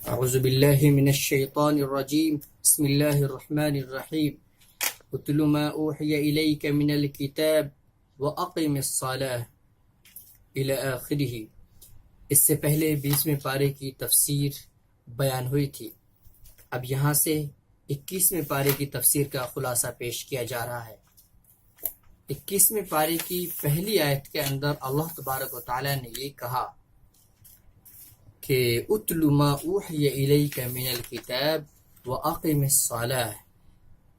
اعوذ باللہ من الشیطان الرجیم بسم اللہ الرحمن الرحیم اتل ما اوحی الیک من الکتاب واقم الصلاة الی آخرہ۔ اس سے پہلے 20ویں پارے کی تفسیر بیان ہوئی تھی۔ اب یہاں سے 21ویں پارے کی تفسیر کا خلاصہ پیش کیا جا رہا ہے۔ 21ویں پارے کی پہلی آیت کے اندر اللہ تبارک و تعالی نے یہ کہا کہ اتل ما اوحی الیک من الکتاب واقم الصلاة،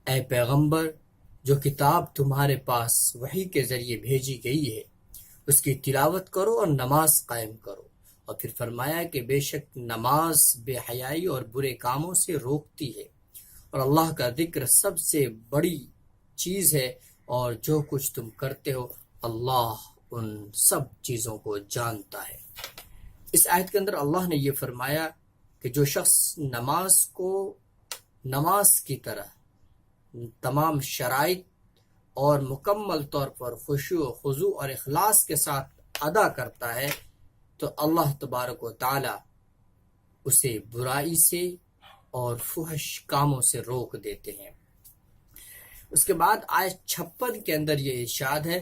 اے پیغمبر جو کتاب تمہارے پاس وحی کے ذریعے بھیجی گئی ہے اس کی تلاوت کرو اور نماز قائم کرو۔ اور پھر فرمایا کہ بے شک نماز بے حیائی اور برے کاموں سے روکتی ہے، اور اللہ کا ذکر سب سے بڑی چیز ہے، اور جو کچھ تم کرتے ہو اللہ ان سب چیزوں کو جانتا ہے۔ اس آیت کے اندر اللہ نے یہ فرمایا کہ جو شخص نماز کو نماز کی طرح تمام شرائط اور مکمل طور پر خشوع و خضوع اور اخلاص کے ساتھ ادا کرتا ہے تو اللہ تبارک و تعالی اسے برائی سے اور فحش کاموں سے روک دیتے ہیں۔ اس کے بعد آیت 56 کے اندر یہ ارشاد ہے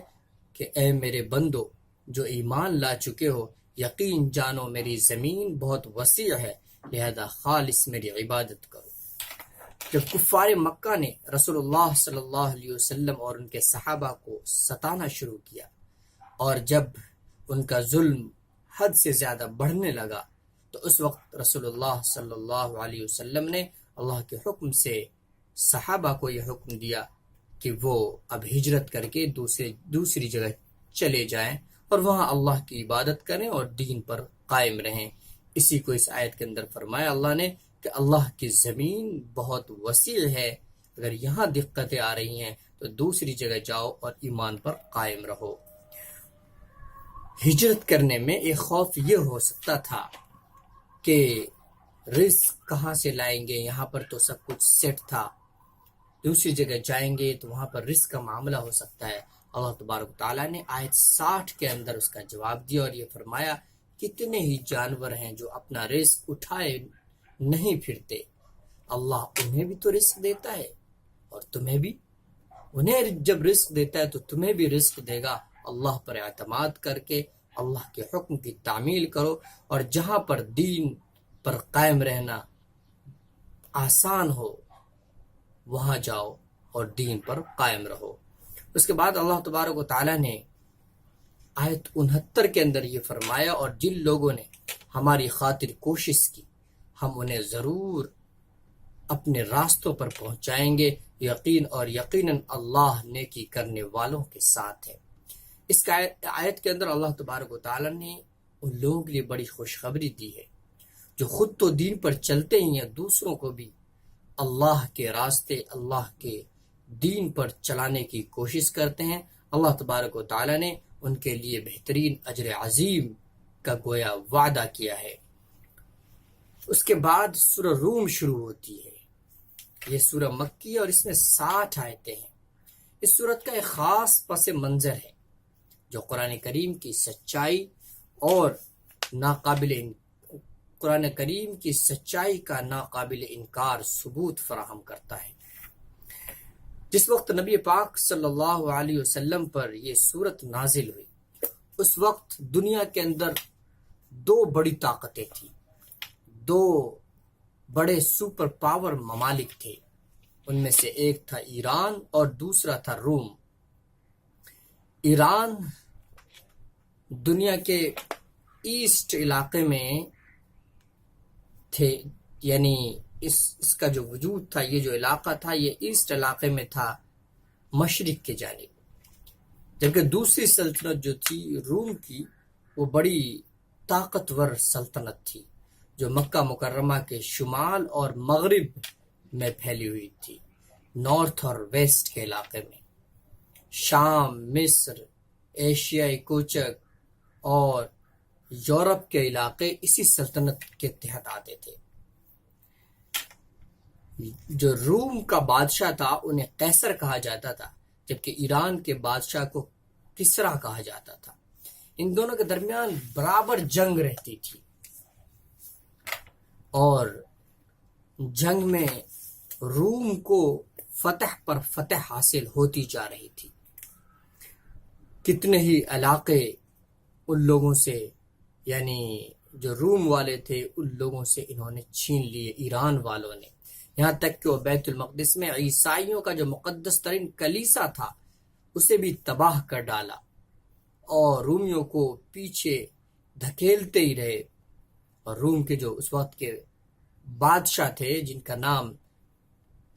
کہ اے میرے بندو جو ایمان لا چکے ہو، یقین جانو میری زمین بہت وسیع ہے، لہذا خالص میری عبادت کرو۔ جب کفار مکہ نے رسول اللہ صلی اللہ علیہ وسلم اور ان کے صحابہ کو ستانا شروع کیا، اور جب ان کا ظلم حد سے زیادہ بڑھنے لگا تو اس وقت رسول اللہ صلی اللہ علیہ وسلم نے اللہ کے حکم سے صحابہ کو یہ حکم دیا کہ وہ اب ہجرت کر کے دوسری جگہ چلے جائیں اور وہاں اللہ کی عبادت کریں اور دین پر قائم رہیں۔ اسی کو اس آیت کے اندر فرمایا اللہ نے کہ اللہ کی زمین بہت وسیع ہے، اگر یہاں دقتیں آ رہی ہیں تو دوسری جگہ جاؤ اور ایمان پر قائم رہو۔ ہجرت کرنے میں ایک خوف یہ ہو سکتا تھا کہ رزق کہاں سے لائیں گے، یہاں پر تو سب کچھ سیٹ تھا، دوسری جگہ جائیں گے تو وہاں پر رزق کا معاملہ ہو سکتا ہے۔ اللہ تبارک تعالیٰ نے آیت 60 کے اندر اس کا جواب دیا اور یہ فرمایا کتنے ہی جانور ہیں جو اپنا رزق اٹھائے نہیں پھرتے، اللہ انہیں بھی تو رزق دیتا ہے اور تمہیں بھی، انہیں جب رزق دیتا ہے تو تمہیں بھی رزق دے گا۔ اللہ پر اعتماد کر کے اللہ کے حکم کی تعمیل کرو، اور جہاں پر دین پر قائم رہنا آسان ہو وہاں جاؤ اور دین پر قائم رہو۔ اس کے بعد اللہ تبارک و تعالیٰ نے آیت 69 کے اندر یہ فرمایا اور جن لوگوں نے ہماری خاطر کوشش کی ہم انہیں ضرور اپنے راستوں پر پہنچائیں گے، یقیناً اللہ نیکی کرنے والوں کے ساتھ ہے۔ اس آیت کے اندر اللہ تبارک و تعالیٰ نے ان لوگوں کے لیے بڑی خوشخبری دی ہے جو خود تو دین پر چلتے ہی ہیں، دوسروں کو بھی اللہ کے راستے، اللہ کے دین پر چلانے کی کوشش کرتے ہیں۔ اللہ تبارک و تعالیٰ نے ان کے لیے بہترین اجر عظیم کا گویا وعدہ کیا ہے۔ اس کے بعد سورہ روم شروع ہوتی ہے۔ یہ سورہ مکی ہے اور اس میں 60 آیتیں ہیں۔ اس سورت کا ایک خاص پس منظر ہے جو قرآن کریم کی سچائی اور قرآن کریم کی سچائی کا ناقابل انکار ثبوت فراہم کرتا ہے۔ جس وقت نبی پاک صلی اللہ علیہ وسلم پر یہ سورت نازل ہوئی اس وقت دنیا کے اندر دو بڑی طاقتیں تھیں، دو بڑے سپر پاور ممالک تھے، ان میں سے ایک تھا ایران اور دوسرا تھا روم۔ ایران دنیا کے ایسٹ علاقے میں تھے، یعنی اس کا جو وجود تھا، یہ جو علاقہ تھا یہ ایسٹ علاقے میں تھا مشرق کے جانب، جبکہ دوسری سلطنت جو تھی روم کی وہ بڑی طاقتور سلطنت تھی جو مکہ مکرمہ کے شمال اور مغرب میں پھیلی ہوئی تھی، نارتھ اور ویسٹ کے علاقے میں۔ شام، مصر، ایشیائی کوچک اور یورپ کے علاقے اسی سلطنت کے تحت آتے تھے۔ جو روم کا بادشاہ تھا انہیں قیصر کہا جاتا تھا، جبکہ ایران کے بادشاہ کو کسریٰ کہا جاتا تھا۔ ان دونوں کے درمیان برابر جنگ رہتی تھی اور جنگ میں روم کو فتح پر فتح حاصل ہوتی جا رہی تھی. کتنے ہی علاقے ان لوگوں سے، یعنی جو روم والے تھے ان لوگوں سے انہوں نے چھین لیے ایران والوں نے، یہاں تک کہ وہ بیت المقدس میں عیسائیوں کا جو مقدس ترین کلیسا تھا اسے بھی تباہ کر ڈالا اور رومیوں کو پیچھے دھکیلتے ہی رہے. اور روم کے جو اس وقت کے بادشاہ تھے جن کا نام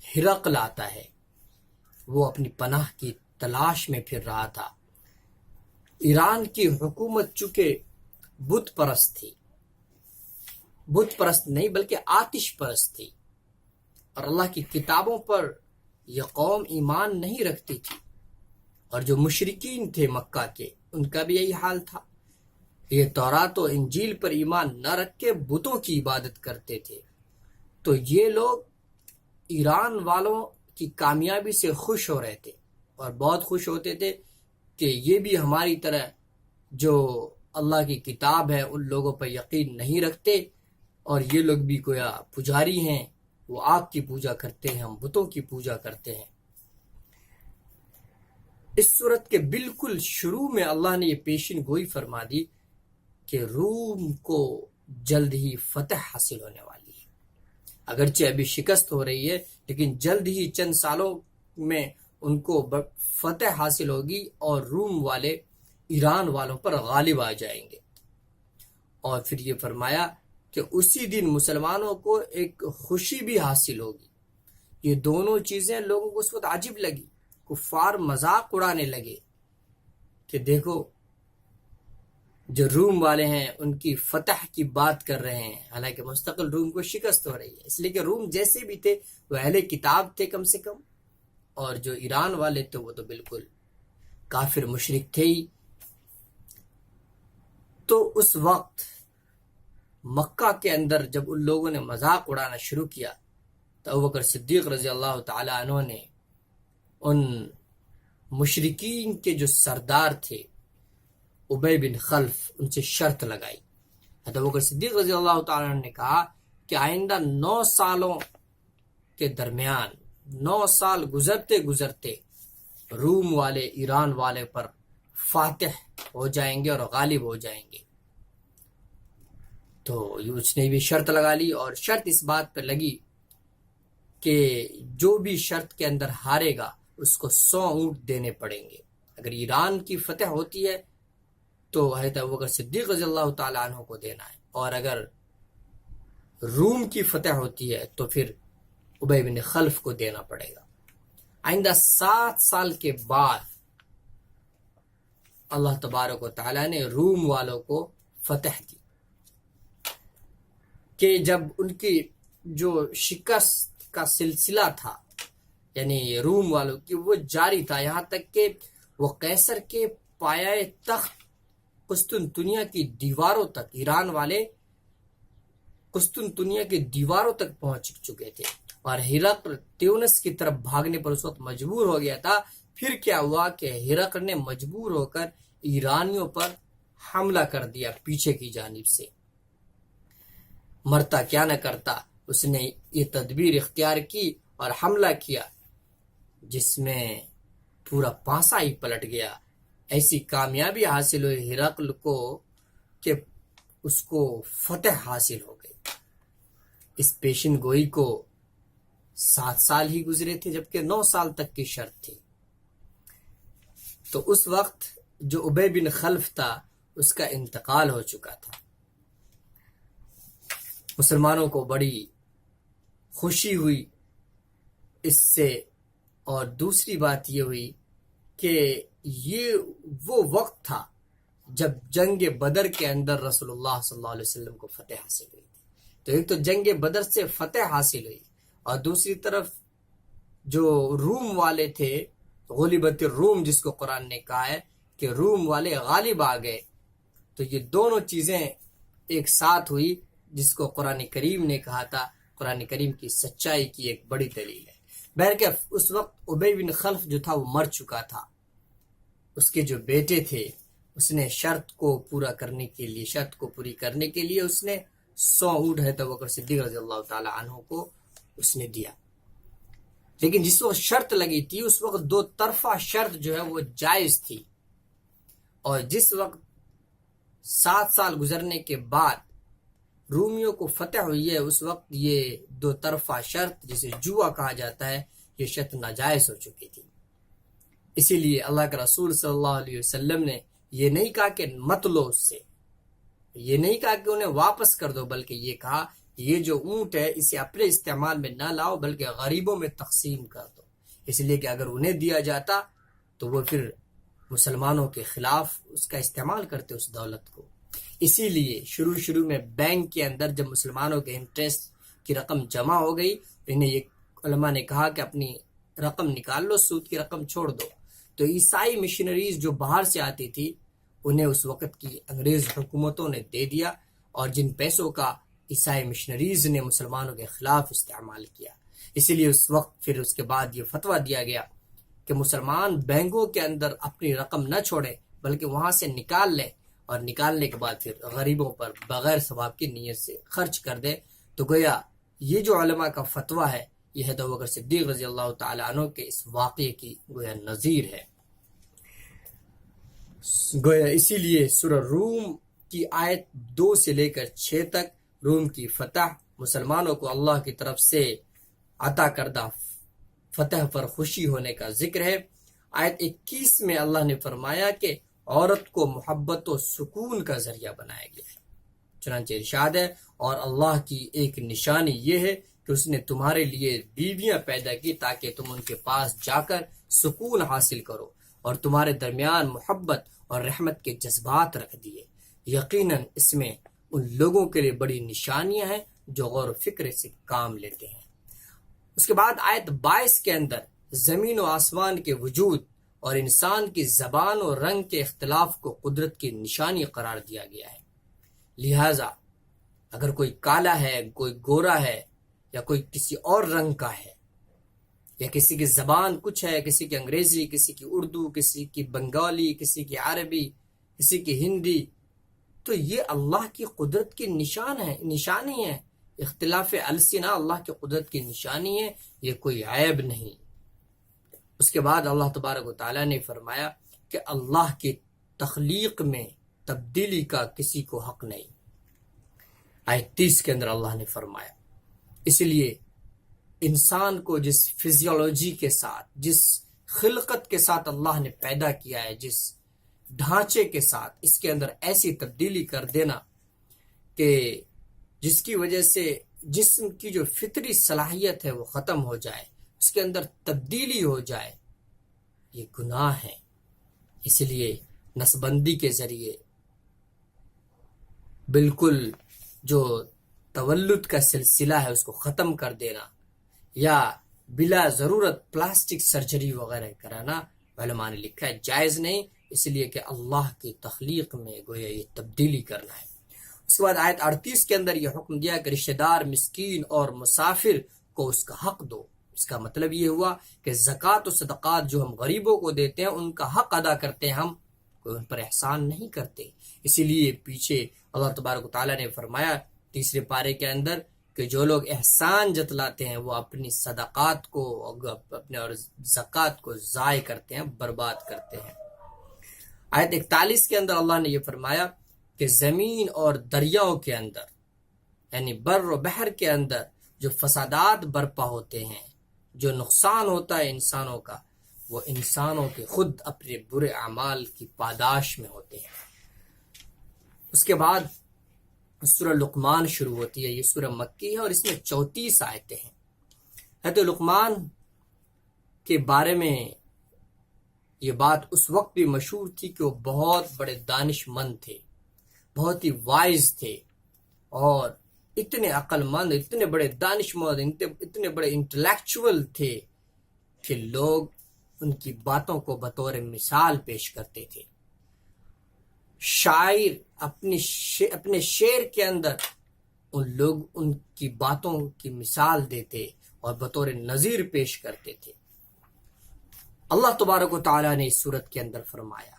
ہرقل آتا ہے، وہ اپنی پناہ کی تلاش میں پھر رہا تھا. ایران کی حکومت چونکہ بت پرست تھی، بت پرست نہیں بلکہ آتش پرست تھی، اور اللہ کی کتابوں پر یہ قوم ایمان نہیں رکھتی تھی. اور جو مشرکین تھے مکہ کے ان کا بھی یہی حال تھا. یہ تورات و انجیل پر ایمان نہ رکھ کے بتوں کی عبادت کرتے تھے. تو یہ لوگ ایران والوں کی کامیابی سے خوش ہو رہے تھے اور بہت خوش ہوتے تھے کہ یہ بھی ہماری طرح جو اللہ کی کتاب ہے ان لوگوں پر یقین نہیں رکھتے، اور یہ لوگ بھی گویا پجاری ہیں، وہ آگ کی پوجا کرتے ہیں، ہم بتوں کی پوجا کرتے ہیں. اس صورت کے بالکل شروع میں اللہ نے یہ پیشن گوئی فرما دی کہ روم کو جلد ہی فتح حاصل ہونے والی ہے. اگرچہ ابھی شکست ہو رہی ہے لیکن جلد ہی چند سالوں میں ان کو فتح حاصل ہوگی اور روم والے ایران والوں پر غالب آ جائیں گے. اور پھر یہ فرمایا کہ اسی دن مسلمانوں کو ایک خوشی بھی حاصل ہوگی. یہ دونوں چیزیں لوگوں کو اس وقت عجیب لگی. کفار مذاق اڑانے لگے کہ دیکھو جو روم والے ہیں ان کی فتح کی بات کر رہے ہیں، حالانکہ مستقل روم کو شکست ہو رہی ہے، اس لیے کہ روم جیسے بھی تھے وہ اہل کتاب تھے کم سے کم، اور جو ایران والے تھے وہ تو بالکل کافر مشرک تھے ہی. تو اس وقت مکہ کے اندر جب ان لوگوں نے مذاق اڑانا شروع کیا تو ابوبکر صدیق رضی اللہ تعالی عنہ نے ان مشرکین کے جو سردار تھے ابی بن خلف ان سے شرط لگائی. ابوبکر صدیق رضی اللہ تعالی عنہ نے کہا کہ آئندہ 9 سالوں کے درمیان 9 سال گزرتے گزرتے روم والے ایران والے پر فاتح ہو جائیں گے اور غالب ہو جائیں گے. تو اس نے بھی شرط لگا لی، اور شرط اس بات پر لگی کہ جو بھی شرط کے اندر ہارے گا اس کو 100 اونٹ دینے پڑیں گے. اگر ایران کی فتح ہوتی ہے تو حضرت ابوبکر صدیق رضی اللہ تعالیٰ عنہ کو دینا ہے، اور اگر روم کی فتح ہوتی ہے تو پھر ابی بن خلف کو دینا پڑے گا. آئندہ 7 سال کے بعد اللہ تبارک و تعالیٰ نے روم والوں کو فتح دی کہ جب ان کی جو شکست کا سلسلہ تھا یعنی روم والوں کی وہ جاری تھا، یہاں تک کہ وہ قیصر کے پایہ تخت قسطنطنیہ کی دیواروں تک، ایران والے قسطنطنیہ کی دیواروں تک پہنچ چکے تھے، اور ہرقل تیونس کی طرف بھاگنے پر اس وقت مجبور ہو گیا تھا. پھر کیا ہوا کہ ہرقل نے مجبور ہو کر ایرانیوں پر حملہ کر دیا پیچھے کی جانب سے. مرتا کیا نہ کرتا، اس نے یہ تدبیر اختیار کی اور حملہ کیا جس میں پورا پانسا ہی پلٹ گیا. ایسی کامیابی حاصل ہوئی ہرقل کو کہ اس کو فتح حاصل ہو گئی. اس پیشن گوئی کو 7 سال ہی گزرے تھے جبکہ 9 سال تک کی شرط تھی. تو اس وقت جو ابی بن خلف تھا اس کا انتقال ہو چکا تھا. مسلمانوں کو بڑی خوشی ہوئی اس سے، اور دوسری بات یہ ہوئی کہ یہ وہ وقت تھا جب جنگ بدر کے اندر رسول اللہ صلی اللہ علیہ وسلم کو فتح حاصل ہوئی تھی. تو ایک تو جنگ بدر سے فتح حاصل ہوئی، اور دوسری طرف جو روم والے تھے، غلبت الروم جس کو قرآن نے کہا ہے کہ روم والے غالب آ گئے. تو یہ دونوں چیزیں ایک ساتھ ہوئی جس کو قرآن کریم نے کہا تھا قرآن کریم کی سچائی کی ایک بڑی دلیل ہے. بہرکیف اس وقت ابی بن خلف جو تھا وہ مر چکا تھا. اس کے جو بیٹے تھے اس نے شرط کو پوری کرنے کے لیے اس نے 100 اونٹ ہے تو بکر صدیق رضی اللہ تعالی عنہ کو اس نے دیا. لیکن جس وقت شرط لگی تھی اس وقت 2 طرفہ شرط جو ہے وہ جائز تھی، اور جس وقت 7 سال گزرنے کے بعد رومیوں کو فتح ہوئی ہے اس وقت یہ 2 طرفہ شرط جسے جوا کہا جاتا ہے یہ شرط ناجائز ہو چکی تھی. اسی لیے اللہ کے رسول صلی اللہ علیہ وسلم نے یہ نہیں کہا کہ مت لو اس سے، یہ نہیں کہا کہ انہیں واپس کر دو، بلکہ یہ کہا یہ جو اونٹ ہے اسے اپنے استعمال میں نہ لاؤ بلکہ غریبوں میں تقسیم کر دو، اس لیے کہ اگر انہیں دیا جاتا تو وہ پھر مسلمانوں کے خلاف اس کا استعمال کرتے اس دولت کو. اسی لیے شروع میں بینک کے اندر جب مسلمانوں کے انٹرسٹ کی رقم جمع ہو گئی، انہیں یہ علماء نے کہا کہ اپنی رقم نکال لو، سود کی رقم چھوڑ دو. تو عیسائی مشنریز جو باہر سے آتی تھی انہیں اس وقت کی انگریز حکومتوں نے دے دیا، اور جن پیسوں کا عیسائی مشنریز نے مسلمانوں کے خلاف استعمال کیا. اسی لیے اس وقت پھر اس کے بعد یہ فتویٰ دیا گیا کہ مسلمان بینکوں کے اندر اپنی رقم نہ چھوڑے بلکہ وہاں سے نکال لے، اور نکالنے کے بعد پھر غریبوں پر بغیر ثواب کی نیت سے خرچ کر دے. تو گویا یہ جو علماء کا فتویٰ ہے یہ ہے ابوبکر صدیق رضی اللہ تعالی عنہ کے اس واقعے کی گویا نظیر ہے. گویا اسی لیے سورہ روم کی آیت 2 سے لے کر 6 تک روم کی فتح، مسلمانوں کو اللہ کی طرف سے عطا کردہ فتح پر خوشی ہونے کا ذکر ہے. آیت 21 میں اللہ نے فرمایا کہ عورت کو محبت و سکون کا ذریعہ بنایا گیا ہے. چنانچہ ارشاد ہے اور اللہ کی ایک نشانی یہ ہے کہ اس نے تمہارے لیے بیویاں پیدا کی تاکہ تم ان کے پاس جا کر سکون حاصل کرو، اور تمہارے درمیان محبت اور رحمت کے جذبات رکھ دیے. یقیناً اس میں ان لوگوں کے لیے بڑی نشانیاں ہیں جو غور و فکر سے کام لیتے ہیں. اس کے بعد آیت 22 کے اندر زمین و آسمان کے وجود اور انسان کی زبان و رنگ کے اختلاف کو قدرت کی نشانی قرار دیا گیا ہے. لہذا اگر کوئی کالا ہے، کوئی گورا ہے، یا کوئی کسی اور رنگ کا ہے، یا کسی کی زبان کچھ ہے، کسی کی انگریزی، کسی کی اردو، کسی کی بنگالی، کسی کی عربی، کسی کی ہندی، تو یہ اللہ کی قدرت کی نشانی ہے. اختلاف السنہ اللہ کی قدرت کی نشانی ہے، یہ کوئی عیب نہیں. اس کے بعد اللہ تبارک و تعالیٰ نے فرمایا کہ اللہ کی تخلیق میں تبدیلی کا کسی کو حق نہیں. آیت 30 کے اندر اللہ نے فرمایا اس لیے انسان کو جس فزیولوجی کے ساتھ، جس خلقت کے ساتھ اللہ نے پیدا کیا ہے، جس ڈھانچے کے ساتھ، اس کے اندر ایسی تبدیلی کر دینا کہ جس کی وجہ سے جسم کی جو فطری صلاحیت ہے وہ ختم ہو جائے، اس کے اندر تبدیلی ہو جائے، یہ گناہ ہے. اس لیے نسبندی کے ذریعے بالکل جو تولد کا سلسلہ ہے اس کو ختم کر دینا، یا بلا ضرورت پلاسٹک سرجری وغیرہ کرانا علماء نے لکھا ہے جائز نہیں، اس لیے کہ اللہ کی تخلیق میں گویا یہ تبدیلی کرنا ہے. اس کے بعد آیت 38 کے اندر یہ حکم دیا کہ رشتہ دار، مسکین اور مسافر کو اس کا حق دو. اس کا مطلب یہ ہوا کہ زکوٰۃ و صدقات جو ہم غریبوں کو دیتے ہیں ان کا حق ادا کرتے ہیں، ہم کوئی ان پر احسان نہیں کرتے. اسی لیے پیچھے اللہ تبارک و تعالیٰ نے فرمایا 3 پارے کے اندر کہ جو لوگ احسان جتلاتے ہیں وہ اپنی صدقات کو، اپنے اور زکوٰۃ کو ضائع کرتے ہیں، برباد کرتے ہیں. آیت 41 کے اندر اللہ نے یہ فرمایا کہ زمین اور دریاؤں کے اندر، یعنی بر و بحر کے اندر جو فسادات برپا ہوتے ہیں، جو نقصان ہوتا ہے انسانوں کا، وہ انسانوں کے خود اپنے برے اعمال کی پاداش میں ہوتے ہیں. اس کے بعد سورہ لقمان شروع ہوتی ہے. یہ سورہ مکی ہے اور اس میں 34 آیتیں ہیں. حضرت لقمان کے بارے میں یہ بات اس وقت بھی مشہور تھی کہ وہ بہت بڑے دانش مند تھے، بہت ہی وائز تھے، اور اتنے عقل مند، اتنے بڑے دانش مند، اتنے بڑے انٹلیکچول تھے کہ لوگ ان کی باتوں کو بطور مثال پیش کرتے تھے. شاعر اپنے شعر کے اندر ان کی باتوں کی مثال دیتے اور بطور نظیر پیش کرتے تھے. اللہ تبارک و تعالیٰ نے اس صورت کے اندر فرمایا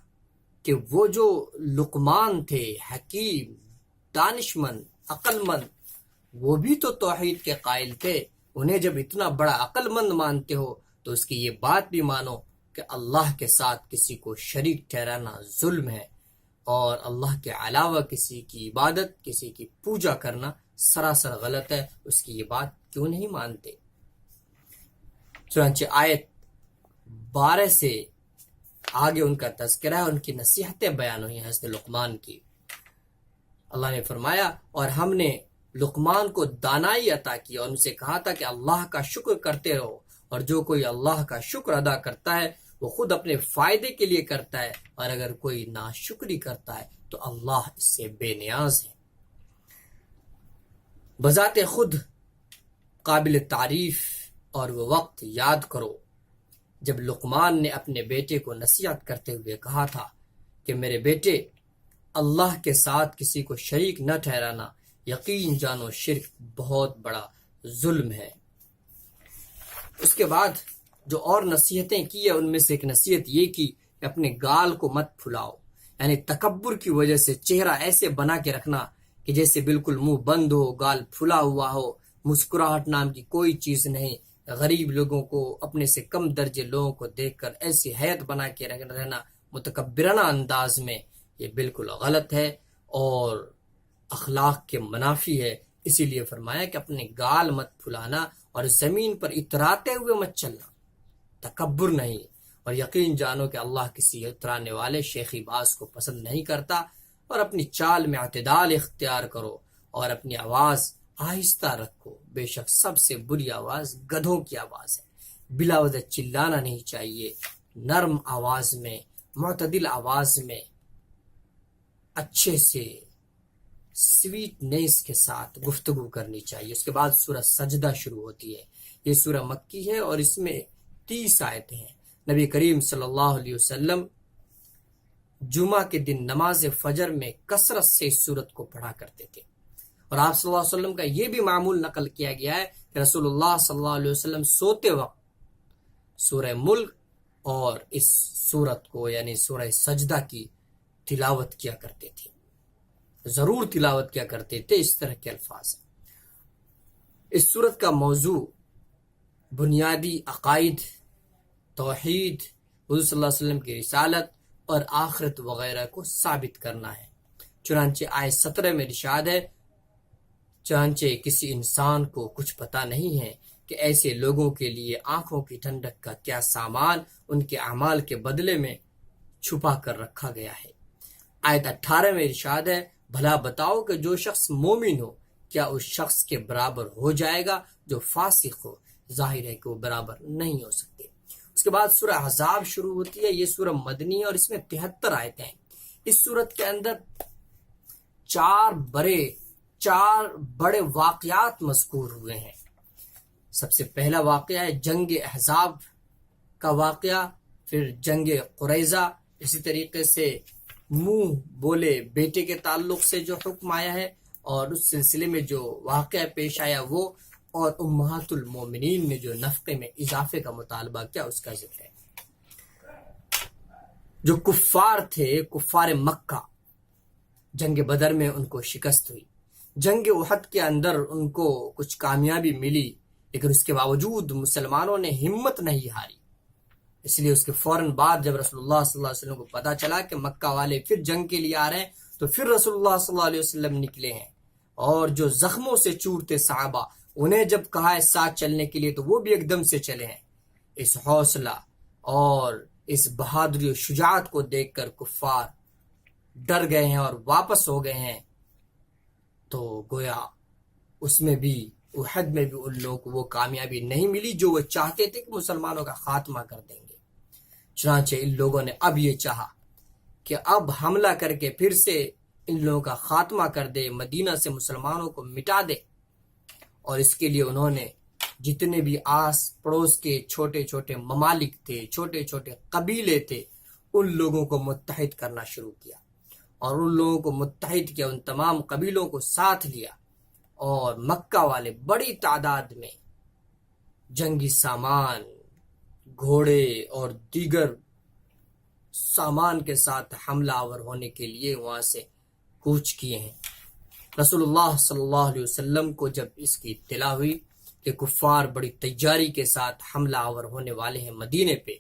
کہ وہ جو لقمان تھے، حکیم، دانشمند، عقل مند، وہ بھی تو توحید کے قائل تھے، انہیں جب اتنا بڑا عقل مند مانتے ہو تو اس کی یہ بات بھی مانو کہ اللہ کے ساتھ کسی کو شریک ٹھہرانا ظلم ہے، اور اللہ کے علاوہ کسی کی عبادت، کسی کی پوجا کرنا سراسر غلط ہے۔ اس کی یہ بات کیوں نہیں مانتے؟ چنانچہ آیت 12 سے آگے ان کا تذکرہ ہے، ان کی نصیحتیں بیان ہوئی ہیں حضرت لقمان کی۔ اللہ نے فرمایا اور ہم نے لقمان کو دانائی عطا کی اور ان سے کہا تھا کہ اللہ کا شکر کرتے رہو، اور جو کوئی اللہ کا شکر ادا کرتا ہے وہ خود اپنے فائدے کے لیے کرتا ہے، اور اگر کوئی ناشکری کرتا ہے تو اللہ اس سے بے نیاز ہے۔ بذات خود قابل تعریف اور وہ وقت یاد کرو جب لقمان نے اپنے بیٹے کو نصیحت کرتے ہوئے کہا تھا کہ میرے بیٹے، اللہ کے ساتھ کسی کو شریک نہ ٹھہرانا، یقین جانو شرک بہت بڑا ظلم ہے۔ اس کے بعد جو اور نصیحتیں کی ہیں ان میں سے ایک نصیحت یہ کی کہ اپنے گال کو مت پھلاؤ، یعنی تکبر کی وجہ سے چہرہ ایسے بنا کے رکھنا کہ جیسے بالکل منہ بند ہو، گال پھلا ہوا ہو، مسکراہٹ نام کی کوئی چیز نہیں، غریب لوگوں کو، اپنے سے کم درجے لوگوں کو دیکھ کر ایسی حیت بنا کے رہنا متکبرانہ انداز میں، یہ بالکل غلط ہے اور اخلاق کے منافی ہے۔ اسی لیے فرمایا کہ اپنے گال مت پھلانا اور زمین پر اتراتے ہوئے مت چلنا، تکبر نہیں۔ اور یقین جانو کہ اللہ کسی اترانے والے شیخی باز کو پسند نہیں کرتا، اور اپنی چال میں اعتدال اختیار کرو اور اپنی آواز آہستہ رکھو، بے شک سب سے بری آواز گدھوں کی آواز ہے۔ بلا وجہ چلانا نہیں چاہیے، نرم آواز میں، معتدل آواز میں، اچھے سے سویٹنیس کے ساتھ گفتگو کرنی چاہیے۔ اس کے بعد سورہ سجدہ شروع ہوتی ہے۔ یہ سورہ مکی ہے اور اس میں 30 آیتیں ہیں۔ نبی کریم صلی اللہ علیہ وسلم جمعہ کے دن نماز فجر میں کثرت سے اس سورت کو پڑھا کرتے تھے، اور آپ صلی اللہ علیہ وسلم کا یہ بھی معمول نقل کیا گیا ہے کہ رسول اللہ صلی اللہ علیہ وسلم سوتے وقت سورہ ملک اور اس سورت کو یعنی سورہ سجدہ کی تلاوت کیا کرتے تھے، ضرور تلاوت کیا کرتے تھے۔ اس طرح کے الفاظ ہیں۔ اس سورت کا موضوع بنیادی عقائد، توحید، حضور صلی اللہ علیہ وسلم کی رسالت اور آخرت وغیرہ کو ثابت کرنا ہے۔ چنانچہ آیت 17 میں ارشاد ہے، چنانچہ کسی انسان کو کچھ پتہ نہیں ہے کہ ایسے لوگوں کے لیے آنکھوں کی ٹھنڈک کا کیا سامان ان کے اعمال کے بدلے میں چھپا کر رکھا گیا ہے۔ آیت 18 میں ارشاد ہے، بھلا بتاؤ کہ جو شخص مومن ہو کیا اس شخص کے برابر ہو جائے گا جو فاسق ہو؟ ظاہر ہے کہ وہ برابر نہیں ہو سکتے۔ اس کے بعد سورہ احزاب شروع ہوتی ہے۔ یہ سورہ مدنی ہے اور اس میں 73 آیتیں ہیں۔ اس سورت کے اندر چار بڑے واقعات مذکور ہوئے ہیں۔ سب سے پہلا واقعہ ہے جنگ احزاب کا واقعہ، پھر جنگ قریظہ، اسی طریقے سے منہ بولے بیٹے کے تعلق سے جو حکم آیا ہے اور اس سلسلے میں جو واقعہ پیش آیا وہ، اور امہات المومنین نے جو نفقے میں اضافے کا مطالبہ کیا اس کا ذکر ہے۔ جو کفار تھے، کفار مکہ، جنگ بدر میں ان کو شکست ہوئی، جنگ احد کے اندر ان کو کچھ کامیابی ملی، لیکن اس کے باوجود مسلمانوں نے ہمت نہیں ہاری۔ اس لیے اس کے فوراً بعد جب رسول اللہ صلی اللہ علیہ وسلم کو پتا چلا کہ مکہ والے پھر جنگ کے لیے آ رہے ہیں، تو پھر رسول اللہ صلی اللہ علیہ وسلم نکلے ہیں، اور جو زخموں سے چورتے صحابہ، انہیں جب کہا ہے ساتھ چلنے کے لیے تو وہ بھی ایک دم سے چلے ہیں۔ اس حوصلہ اور اس بہادری و شجاعت کو دیکھ کر کفار ڈر گئے ہیں اور واپس ہو گئے ہیں۔ تو گویا اس میں بھی، احد میں بھی ان لوگوں کو وہ کامیابی نہیں ملی جو وہ چاہتے تھے کہ مسلمانوں کا خاتمہ کر دیں گے۔ چنانچہ ان لوگوں نے اب یہ چاہا کہ اب حملہ کر کے پھر سے ان لوگوں کا خاتمہ کر دے، مدینہ سے مسلمانوں کو مٹا دے، اور اس کے لیے انہوں نے جتنے بھی آس پڑوس کے چھوٹے چھوٹے ممالک تھے، چھوٹے چھوٹے قبیلے تھے، ان لوگوں کو متحد کرنا شروع کیا، اور ان لوگوں کو متحد کیا، ان تمام قبیلوں کو ساتھ لیا، اور مکہ والے بڑی تعداد میں جنگی سامان، گھوڑے اور دیگر سامان کے ساتھ حملہ آور ہونے کے لیے وہاں سے کوچ کیے ہیں۔ رسول اللہ صلی اللہ علیہ وسلم کو جب اس کی اطلاع ہوئی کہ کفار بڑی تیاری کے ساتھ حملہ آور ہونے والے ہیں مدینے پہ،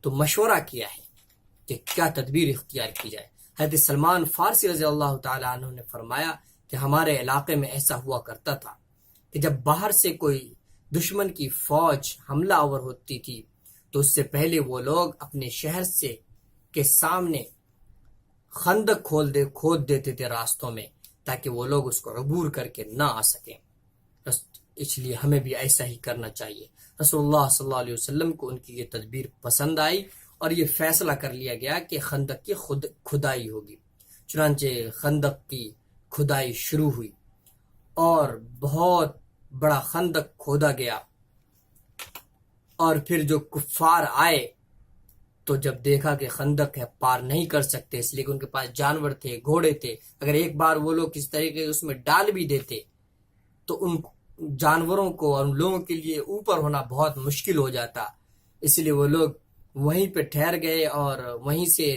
تو مشورہ کیا ہے کہ کیا تدبیر اختیار کی جائے۔ حضرت سلمان فارسی رضی اللہ تعالیٰ عنہ نے فرمایا کہ ہمارے علاقے میں ایسا ہوا کرتا تھا کہ جب باہر سے کوئی دشمن کی فوج حملہ آور ہوتی تھی تو اس سے پہلے وہ لوگ اپنے شہر سے کے سامنے خندق کھود دیتے تھے راستوں میں، تاکہ وہ لوگ اس کو عبور کر کے نہ آ سکیں۔ اس لیے ہمیں بھی ایسا ہی کرنا چاہیے۔ رسول اللہ صلی اللہ علیہ وسلم کو ان کی یہ تدبیر پسند آئی اور یہ فیصلہ کر لیا گیا کہ خندق کی کھدائی ہوگی۔ چنانچہ خندق کی کھدائی شروع ہوئی اور بہت بڑا خندق کھودا گیا، اور پھر جو کفار آئے تو جب دیکھا کہ خندق ہے پار نہیں کر سکتے، اس لیے کہ ان کے پاس جانور تھے، گھوڑے تھے، اگر ایک بار وہ لوگ کس طریقے اس میں ڈال بھی دیتے تو ان جانوروں کو اور ان لوگوں کے لیے اوپر ہونا بہت مشکل ہو جاتا۔ اس لیے وہ لوگ وہیں پہ ٹھہر گئے اور وہیں سے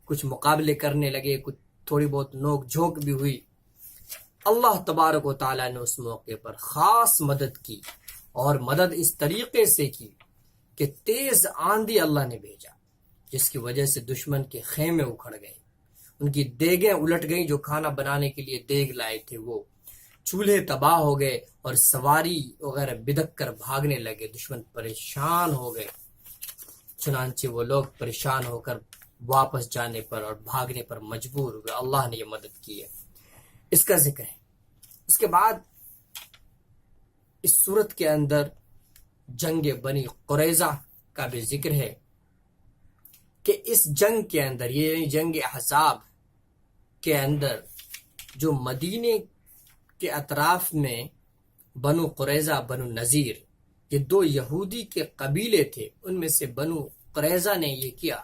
کچھ مقابلے کرنے لگے، کچھ تھوڑی بہت نوک جھونک بھی ہوئی۔ اللہ تبارک و تعالیٰ نے اس موقع پر خاص مدد کی، اور مدد اس طریقے سے کی کہ تیز آندھی اللہ نے بھیجا، جس کی وجہ سے دشمن کے خیمے اکھڑ گئے، ان کی دیگیں الٹ گئیں، جو کھانا بنانے کے لیے دیگ لائے تھے وہ چولہے تباہ ہو گئے، اور سواری وغیرہ بدک کر بھاگنے لگے، دشمن پریشان ہو گئے۔ چنانچہ وہ لوگ پریشان ہو کر واپس جانے پر اور بھاگنے پر مجبور ہوئے۔ اللہ نے یہ مدد کی ہے، اس کا ذکر ہے۔ اس کے بعد اس صورت کے اندر جنگ بنی قریظہ کا بھی ذکر ہے کہ اس جنگ کے اندر، یہ جنگ احزاب کے اندر، جو مدینے کے اطراف میں بنو قریظہ، بنو نذیر، یہ دو یہودی کے قبیلے تھے، ان میں سے بنو قریظہ نے یہ کیا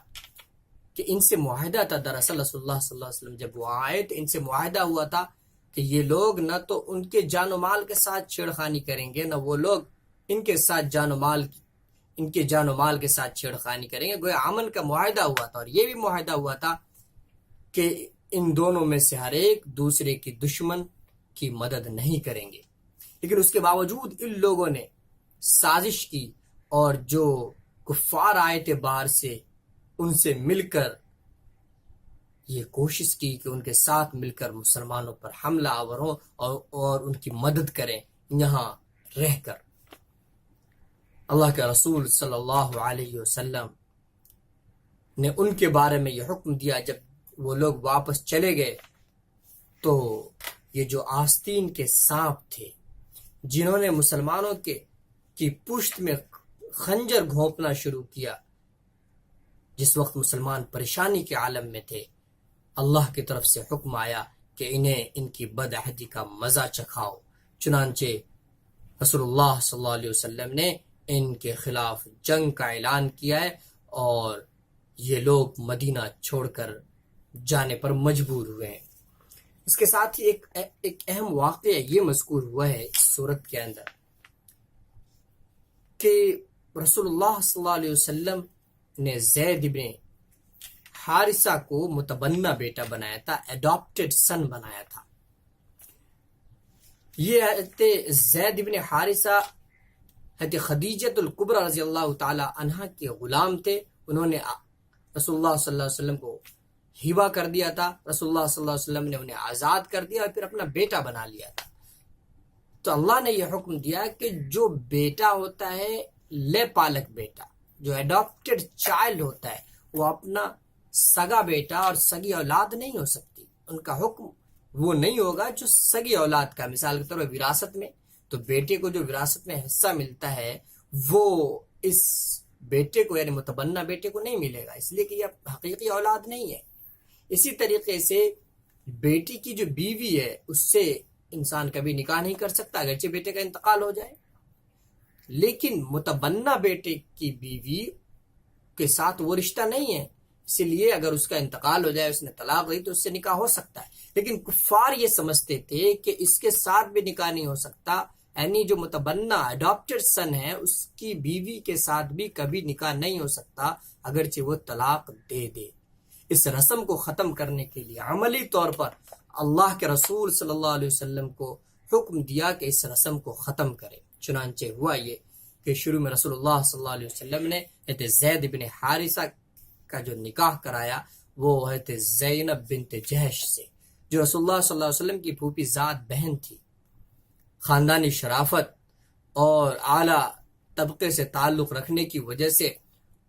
کہ ان سے معاہدہ تھا۔ دراصل رسول اللہ صلی اللہ علیہ وسلم جب وہ آئے تو ان سے معاہدہ ہوا تھا کہ یہ لوگ نہ تو ان کے جان و مال کے ساتھ چھیڑخانی کریں گے، نہ وہ لوگ ان کے ساتھ جان و مال کے ساتھ چھیڑخانی کریں گے۔ گویا امن کا معاہدہ ہوا تھا، اور یہ بھی معاہدہ ہوا تھا کہ ان دونوں میں سے ہر ایک دوسرے کی دشمن کی مدد نہیں کریں گے۔ لیکن اس کے باوجود ان لوگوں نے سازش کی، اور جو کفار آئے تھے باہر سے، ان سے مل کر یہ کوشش کی کہ ان کے ساتھ مل کر مسلمانوں پر حملہ آور ہوں اور ان کی مدد کریں یہاں رہ کر۔ اللہ کے رسول صلی اللہ علیہ وسلم نے ان کے بارے میں یہ حکم دیا۔ جب وہ لوگ واپس چلے گئے تو یہ جو آستین کے سانپ تھے، جنہوں نے مسلمانوں کی پشت میں خنجر گھونپنا شروع کیا، جس وقت مسلمان پریشانی کے عالم میں تھے، اللہ کی طرف سے حکم آیا کہ انہیں ان کی بدعہدی کا مزہ چکھاؤ۔ چنانچہ رسول اللہ صلی اللہ علیہ وسلم نے ان کے خلاف جنگ کا اعلان کیا ہے، اور یہ لوگ مدینہ چھوڑ کر جانے پر مجبور ہوئے ہیں۔ اس کے ساتھ ہی ایک اہم واقعہ یہ مذکور ہوا ہے اس صورت کے اندر کہ رسول اللہ صلی اللہ علیہ وسلم نے زید ابن حارثہ کو متبنہ بیٹا بنایا تھا، ایڈاپٹڈ سن بنایا تھا۔ یہ حضرت زید ابن حارثہ حضرت خدیجۃ الکبریٰ رضی اللہ تعالی عنہا کے غلام تھے۔ انہوں نے رسول اللہ صلی اللہ علیہ وسلم کو ہبہ کر دیا تھا، رسول اللہ صلی اللہ علیہ وسلم نے انہیں آزاد کر دیا اور پھر اپنا بیٹا بنا لیا تھا۔ تو اللہ نے یہ حکم دیا کہ جو بیٹا ہوتا ہے، لے پالک بیٹا، جو ایڈاپٹڈ چائلڈ ہوتا ہے، وہ اپنا سگا بیٹا اور سگی اولاد نہیں ہو سکتی۔ ان کا حکم وہ نہیں ہوگا جو سگی اولاد کا، مثال کے طور پر وراثت میں تو بیٹے کو جو وراثت میں حصہ ملتا ہے وہ اس بیٹے کو، یعنی متبنہ بیٹے کو نہیں ملے گا، اس لیے کہ یہ حقیقی اولاد نہیں ہے۔ اسی طریقے سے بیٹی کی جو بیوی ہے اس سے انسان کبھی نکاح نہیں کر سکتا اگرچہ بیٹے کا انتقال ہو جائے، لیکن متبنہ بیٹے کی بیوی کے ساتھ وہ رشتہ نہیں ہے، اسی لیے اگر اس کا انتقال ہو جائے، اس نے طلاق دی تو اس سے نکاح ہو سکتا ہے۔ لیکن کفار یہ سمجھتے تھے کہ اس کے ساتھ بھی نکاح نہیں ہو سکتا، یعنی جو متبنہ ایڈاپٹڈ سن ہے اس کی بیوی کے ساتھ بھی کبھی نکاح نہیں ہو سکتا اگرچہ وہ طلاق دے دے۔ اس رسم کو ختم کرنے کے لیے عملی طور پر اللہ کے رسول صلی اللہ علیہ وسلم کو حکم دیا کہ اس رسم کو ختم کرے۔ چنانچہ ہوا یہ کہ شروع میں رسول اللہ صلی اللہ علیہ وسلم نے حضرت زید بن حارثہ کا جو نکاح کرایا وہ حضرت زینب بنت جہش سے، جو رسول اللہ صلی اللہ علیہ وسلم کی پھوپھی ذات بہن تھی۔ خاندانی شرافت اور اعلیٰ طبقے سے تعلق رکھنے کی وجہ سے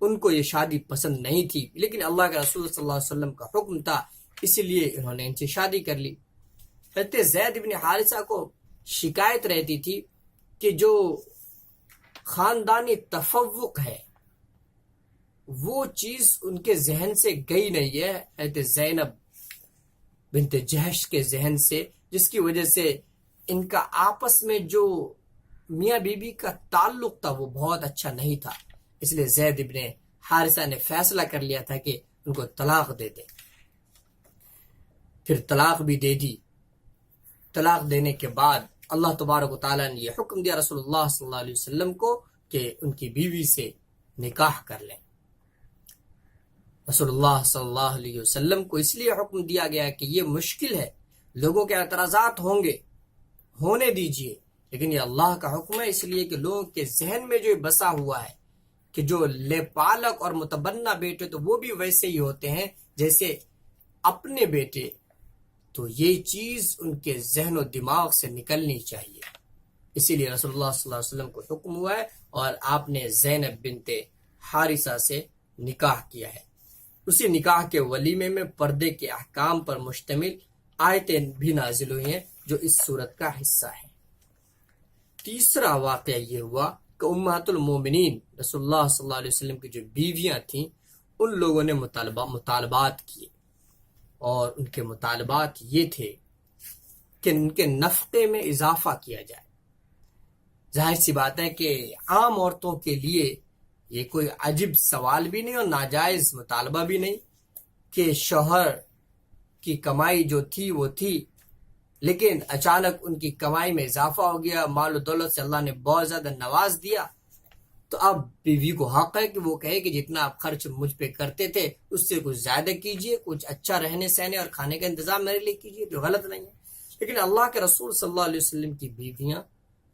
ان کو یہ شادی پسند نہیں تھی، لیکن اللہ کے رسول صلی اللہ علیہ وسلم کا حکم تھا، اسی لیے انہوں نے ان سے شادی کر لی۔ حضرت زید بن حارثہ کو شکایت رہتی تھی کہ جو خاندانی تفوق ہے وہ چیز ان کے ذہن سے گئی نہیں ہے، حضرت زینب بنت جہش کے ذہن سے، جس کی وجہ سے ان کا آپس میں جو میاں بیوی کا تعلق تھا وہ بہت اچھا نہیں تھا۔ اس لیے زید بن حارثہ نے فیصلہ کر لیا تھا کہ ان کو طلاق دے دے۔ پھر طلاق بھی دے دی۔ طلاق دینے کے بعد اللہ تبارک و تعالیٰ نے یہ حکم دیا رسول اللہ صلی اللہ علیہ وسلم کو کہ ان کی بیوی سے نکاح کر لیں۔ رسول اللہ صلی اللہ علیہ وسلم کو اس لیے حکم دیا گیا کہ یہ مشکل ہے، لوگوں کے اعتراضات ہوں گے، ہونے دیجئے، لیکن یہ اللہ کا حکم ہے، اس لیے کہ لوگوں کے ذہن میں جو بسا ہوا ہے کہ جو لے پالک اور متبنہ بیٹے تو وہ بھی ویسے ہی ہوتے ہیں جیسے اپنے بیٹے، تو یہ چیز ان کے ذہن و دماغ سے نکلنی چاہیے۔ اسی لیے رسول اللہ صلی اللہ علیہ وسلم کو حکم ہوا ہے اور آپ نے زینب بنت حارثہ سے نکاح کیا ہے۔ اسی نکاح کے ولیمے میں پردے کے احکام پر مشتمل آیتیں بھی نازل ہوئی ہیں جو اس صورت کا حصہ ہے۔ تیسرا واقعہ یہ ہوا کہ امہات المومنین رسول اللہ صلی اللہ علیہ وسلم کی جو بیویاں تھیں ان لوگوں نے مطالبات کیے، اور ان کے مطالبات یہ تھے کہ ان کے نفقے میں اضافہ کیا جائے۔ ظاہر سی بات ہے کہ عام عورتوں کے لیے یہ کوئی عجیب سوال بھی نہیں اور ناجائز مطالبہ بھی نہیں کہ شوہر کی کمائی جو تھی وہ تھی، لیکن اچانک ان کی کمائی میں اضافہ ہو گیا، مال و دولت سے اللہ نے بہت زیادہ نواز دیا، تو اب بیوی کو حق ہے کہ وہ کہے کہ جتنا آپ خرچ مجھ پہ کرتے تھے اس سے کچھ زیادہ کیجئے، کچھ اچھا رہنے سہنے اور کھانے کا انتظام میرے لیے کیجئے، جو غلط نہیں ہے۔ لیکن اللہ کے رسول صلی اللہ علیہ وسلم کی بیویاں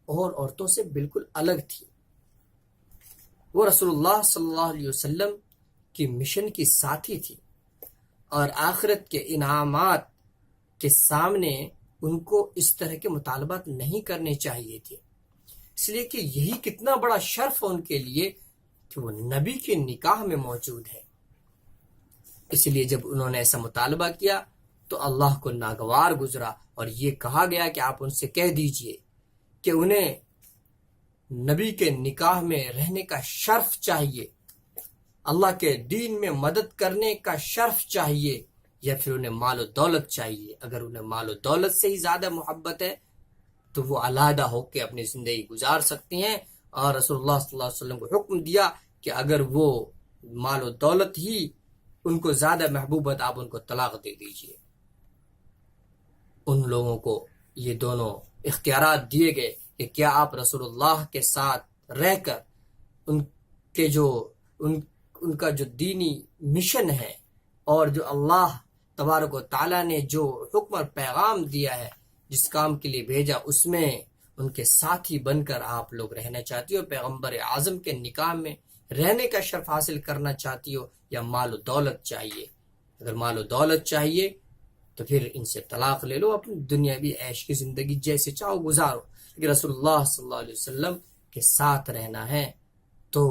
اور عورتوں سے بالکل الگ تھی۔ وہ رسول اللہ صلی اللہ علیہ وسلم کی مشن کی ساتھی تھی، اور آخرت کے انعامات کے سامنے ان کو اس طرح کے مطالبات نہیں کرنے چاہیے تھے، اس لیے کہ یہی کتنا بڑا شرف ان کے لیے کہ وہ نبی کے نکاح میں موجود ہے۔ اس لیے جب انہوں نے ایسا مطالبہ کیا تو اللہ کو ناگوار گزرا، اور یہ کہا گیا کہ آپ ان سے کہہ دیجئے کہ انہیں نبی کے نکاح میں رہنے کا شرف چاہیے، اللہ کے دین میں مدد کرنے کا شرف چاہیے، یا پھر انہیں مال و دولت چاہیے۔ اگر انہیں مال و دولت سے ہی زیادہ محبت ہے تو وہ علیحدہ ہو کے اپنی زندگی گزار سکتی ہیں، اور رسول اللہ صلی اللہ علیہ وسلم کو حکم دیا کہ اگر وہ مال و دولت ہی ان کو زیادہ محبوب ہے تو آپ ان کو طلاق دے دیجئے۔ ان لوگوں کو یہ دونوں اختیارات دیے گئے کہ کیا آپ رسول اللہ کے ساتھ رہ کر ان کا جو دینی مشن ہے اور جو اللہ تبارک و تعالیٰ نے جو حکم اور پیغام دیا ہے، جس کام کے لیے بھیجا، اس میں ان کے ساتھی بن کر آپ لوگ رہنا چاہتی ہو، پیغمبر اعظم کے نکاح میں رہنے کا شرف حاصل کرنا چاہتی ہو، یا مال و دولت چاہیے؟ اگر مال و دولت چاہیے تو پھر ان سے طلاق لے لو، اپنی دنیاوی عیش کی زندگی جیسے چاہو گزارو، لیکن رسول اللہ صلی اللہ علیہ وسلم کے ساتھ رہنا ہے تو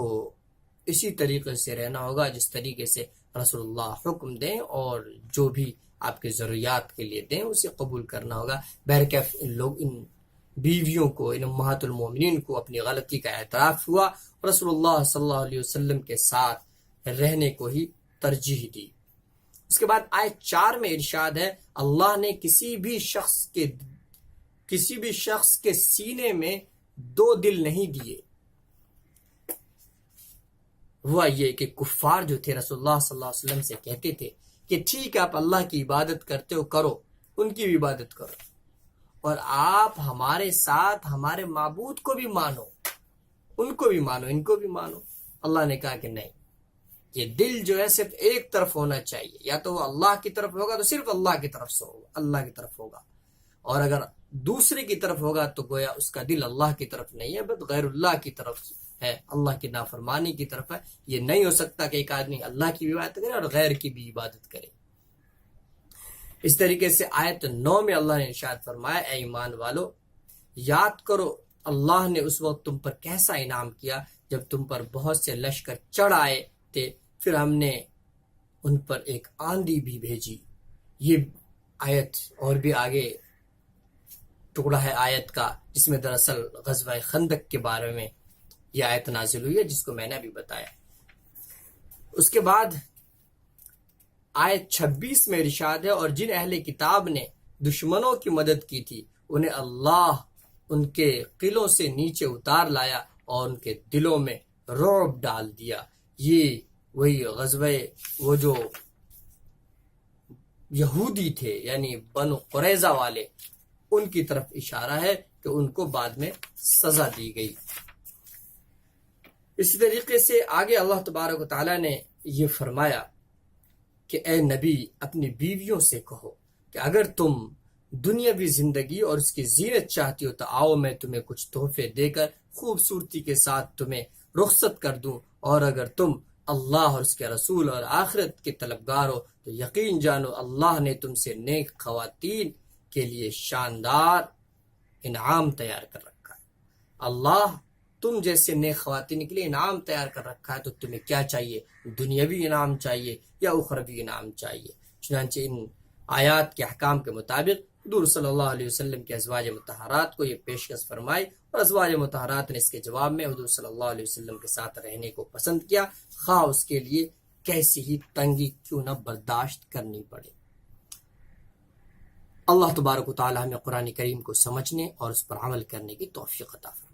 اسی طریقے سے رہنا ہوگا جس طریقے سے رسول اللہ حکم دیں، اور جو بھی آپ کے ضروریات کے لیے دیں اسے قبول کرنا ہوگا۔ بہرکیف ان بیویوں کو، ان امہات المومنین کو اپنی غلطی کا اعتراف ہوا، اور رسول اللہ صلی اللہ علیہ وسلم کے ساتھ رہنے کو ہی ترجیح دی۔ اس کے بعد آیت 4 میں ارشاد ہے، اللہ نے کسی بھی شخص کے سینے میں 2 دل نہیں دیے۔ ہوا یہ کہ کفار جو تھے رسول اللہ صلی اللہ علیہ وسلم سے کہتے تھے کہ ٹھیک ہے آپ اللہ کی عبادت کرتے ہو، کرو، ان کی بھی عبادت کرو، اور آپ ہمارے ساتھ ہمارے معبود کو بھی مانو، ان کو بھی مانو، ان کو بھی مانو۔ اللہ نے کہا کہ نہیں، یہ دل جو ہے صرف ایک طرف ہونا چاہیے، یا تو وہ اللہ کی طرف ہوگا تو صرف اللہ کی طرف سے ہوگا، اللہ کی طرف ہوگا، اور اگر دوسرے کی طرف ہوگا تو گویا اس کا دل اللہ کی طرف نہیں ہے بلکہ غیر اللہ کی طرف ہے، اللہ کی نافرمانی کی طرف ہے۔ یہ نہیں ہو سکتا کہ ایک آدمی اللہ کی بھی عبادت کرے اور غیر کی بھی عبادت کرے۔ اس طریقے سے آیت 9 میں اللہ نے ارشاد فرمایا، اے ایمان والو، یاد کرو اللہ نے اس وقت تم پر کیسا انعام کیا جب تم پر بہت سے لشکر چڑھ آئے تھے، پھر ہم نے ان پر ایک آندھی بھی بھیجی۔ یہ آیت اور بھی آگے ٹکڑا ہے آیت کا، جس میں دراصل غزوہ خندق کے بارے میں یہ آیت نازل ہوئی ہے، جس کو میں نے ابھی بتایا۔ اس کے بعد آیت 26 میں ارشاد ہے، اور جن اہل کتاب نے دشمنوں کی مدد کی تھی انہیں اللہ ان کے قلعوں سے نیچے اتار لایا اور ان کے دلوں میں رعب ڈال دیا۔ یہ وہی غزوہ، وہ جو یہودی تھے یعنی بنو قریظہ والے، ان کی طرف اشارہ ہے کہ ان کو بعد میں سزا دی گئی۔ اسی طریقے سے آگے اللہ تبارک و تعالیٰ نے یہ فرمایا کہ اے نبی اپنی بیویوں سے کہو کہ اگر تم دنیاوی زندگی اور اس کی زینت چاہتی ہو تو آؤ میں تمہیں کچھ تحفے دے کر خوبصورتی کے ساتھ تمہیں رخصت کر دوں، اور اگر تم اللہ اور اس کے رسول اور آخرت کے طلبگار ہو تو یقین جانو اللہ نے تم سے نیک خواتین کے لیے شاندار انعام تیار کر رکھا ہے۔ اللہ تم جیسے نیک خواتین کے لیے انعام تیار کر رکھا ہے، تو تمہیں کیا چاہیے؟ دنیاوی انعام چاہیے یا اخروی انعام چاہیے؟ چنانچہ ان آیات کے احکام کے مطابق حضور صلی اللہ علیہ وسلم کے ازواج مطہرات کو یہ پیشکش فرمائی، اور ازواج مطہرات نے اس کے جواب میں حضور صلی اللہ علیہ وسلم کے ساتھ رہنے کو پسند کیا، خواہ اس کے لیے کیسی ہی تنگی کیوں نہ برداشت کرنی پڑے۔ اللہ تبارک و تعالی ہمیں قرآن کریم کو سمجھنے اور اس پر عمل کرنے کی توفیق عطا فرمائے۔